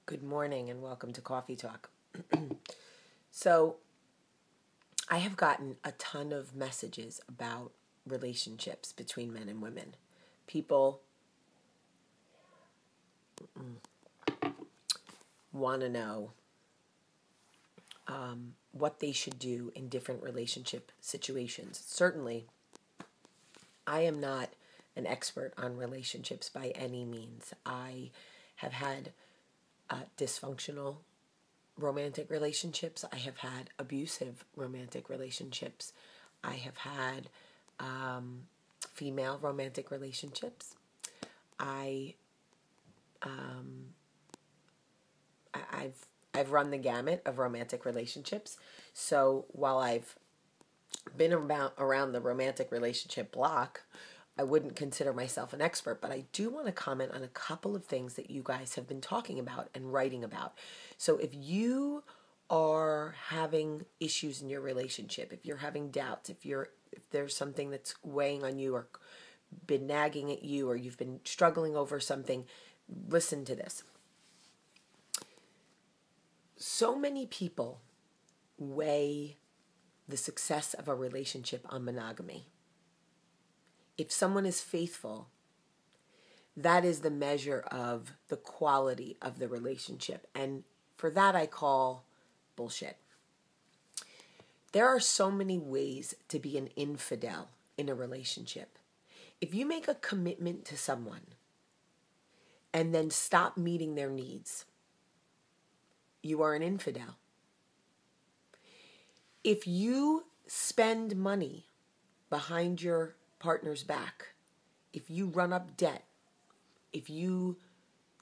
Good morning and welcome to Cawfeetawk. So, I have gotten a ton of messages about relationships between men and women. People want to know what they should do in different relationship situations. Certainly, I am not an expert on relationships by any means. I have had dysfunctional romantic relationships. I have had abusive romantic relationships. I have had female romantic relationships. I've run the gamut of romantic relationships. So while I've been around the romantic relationship block, I wouldn't consider myself an expert, but I do want to comment on a couple of things that you guys have been talking about and writing about. So if you are having issues in your relationship, if you're having doubts, if there's something that's weighing on you or been nagging at you, or you've been struggling over something, listen to this. So many people weigh the success of a relationship on monogamy. If someone is faithful, that is the measure of the quality of the relationship. And for that, I call bullshit. There are so many ways to be an infidel in a relationship. If you make a commitment to someone and then stop meeting their needs, you are an infidel. If you spend money behind your partner's back, if you run up debt, if you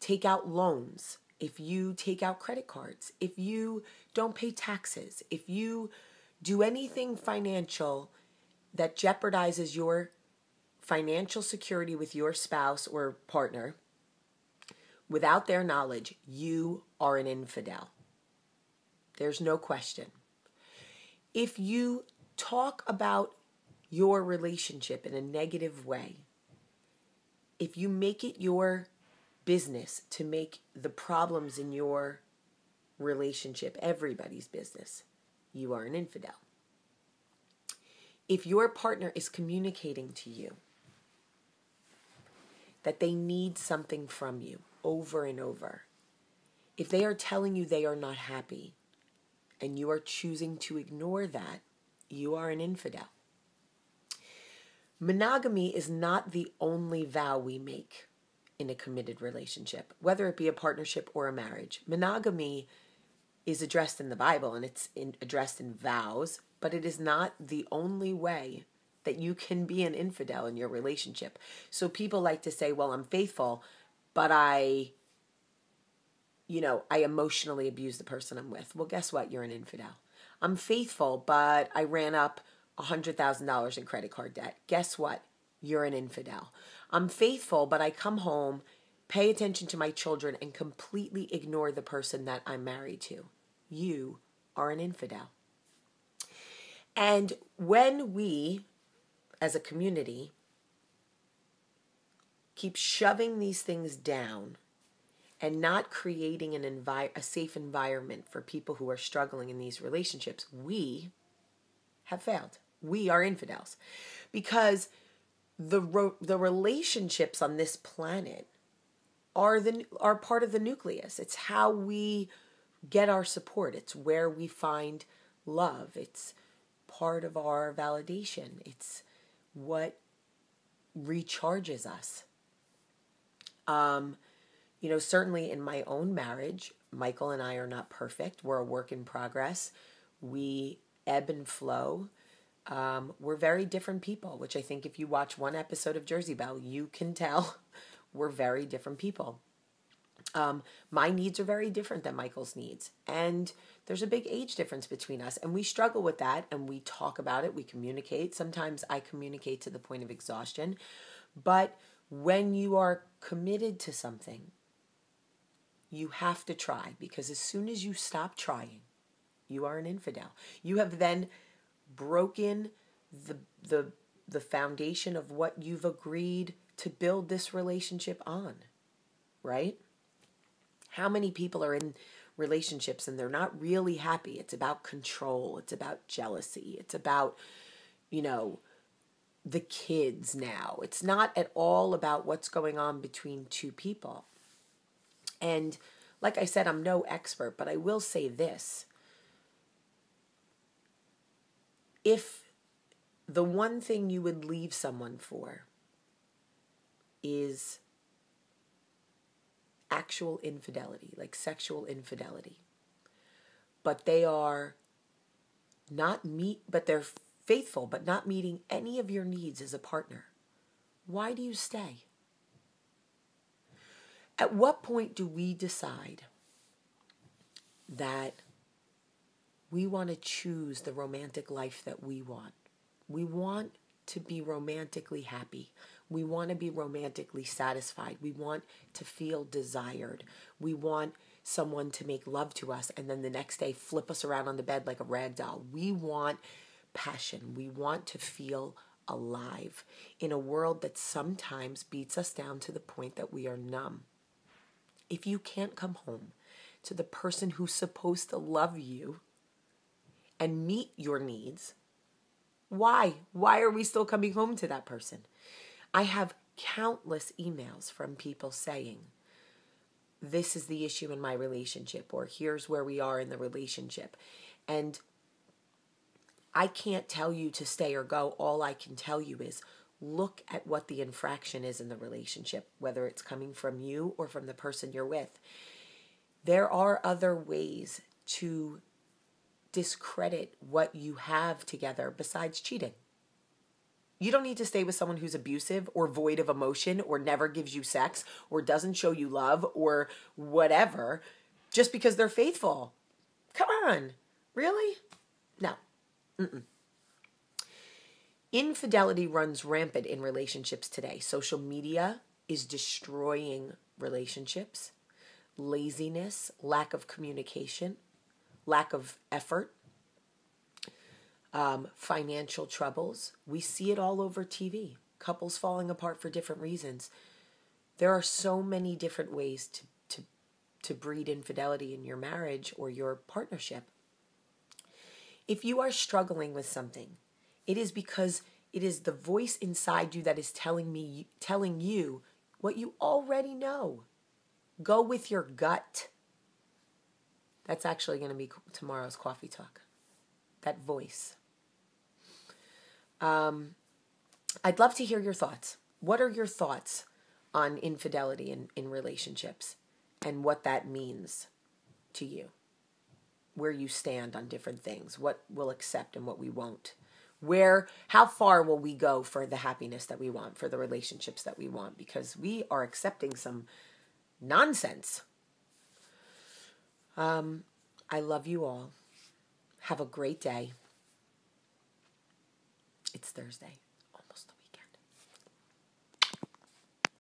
take out loans, if you take out credit cards, if you don't pay taxes, if you do anything financial that jeopardizes your financial security with your spouse or partner without their knowledge, you are an infidel. There's no question. If you talk about your relationship in a negative way, if you make it your business to make the problems in your relationship everybody's business, you are an infidel. If your partner is communicating to you that they need something from you over and over, if they are telling you they are not happy and you are choosing to ignore that, you are an infidel. Monogamy is not the only vow we make in a committed relationship, whether it be a partnership or a marriage. Monogamy is addressed in the Bible and it's addressed in vows, but it is not the only way that you can be an infidel in your relationship. So people like to say, well, I'm faithful, but I emotionally abuse the person I'm with. Well, guess what? You're an infidel. I'm faithful, but I ran up $100,000 in credit card debt. Guess what? You're an infidel. I'm faithful, but I come home, pay attention to my children, and completely ignore the person that I'm married to. You are an infidel. And when we, as a community, keep shoving these things down and not creating a safe environment for people who are struggling in these relationships, we have failed. We are infidels. Because the relationships on this planet are part of the nucleus. It's how we get our support. It's where we find love. It's part of our validation. It's what recharges us. Certainly in my own marriage, Michael and I are not perfect. We're a work in progress. We ebb and flow. We're very different people, which I think if you watch one episode of Jersey Belle, you can tell we're very different people. My needs are very different than Michael's needs. And there's a big age difference between us. And we struggle with that and we talk about it. We communicate. Sometimes I communicate to the point of exhaustion. But when you are committed to something, you have to try, because as soon as you stop trying, you are an infidel. You have then broken the foundation of what you've agreed to build this relationship on, right? How many people are in relationships and they're not really happy? It's about control. It's about jealousy. It's about, the kids now. It's not at all about what's going on between two people. And like I said, I'm no expert, but I will say this. If the one thing you would leave someone for is actual infidelity, like sexual infidelity, but they're faithful, but not meeting any of your needs as a partner, why do you stay? At what point do we decide that we want to choose the romantic life that we want? We want to be romantically happy. We want to be romantically satisfied. We want to feel desired. We want someone to make love to us and then the next day flip us around on the bed like a rag doll. We want passion. We want to feel alive in a world that sometimes beats us down to the point that we are numb. If you can't come home to the person who's supposed to love you and meet your needs, why? Why are we still coming home to that person? I have countless emails from people saying, this is the issue in my relationship, or here's where we are in the relationship. And I can't tell you to stay or go. All I can tell you is look at what the infraction is in the relationship, whether it's coming from you or from the person you're with. There are other ways to discredit what you have together besides cheating. You don't need to stay with someone who's abusive or void of emotion or never gives you sex or doesn't show you love or whatever just because they're faithful. Come on. Really? No. Infidelity runs rampant in relationships today. Social media is destroying relationships. Laziness, lack of communication, lack of effort, financial troubles. We see it all over TV. Couples falling apart for different reasons. There are so many different ways to breed infidelity in your marriage or your partnership. If you are struggling with something, it is because it is the voice inside you that is telling you what you already know. Go with your gut. That's actually going to be tomorrow's coffee talk. That voice. I'd love to hear your thoughts. What are your thoughts on infidelity in relationships and what that means to you? Where you stand on different things, what we'll accept and what we won't. How far will we go for the happiness that we want, for the relationships that we want? Because we are accepting some nonsense. I love you all. Have a great day. It's Thursday.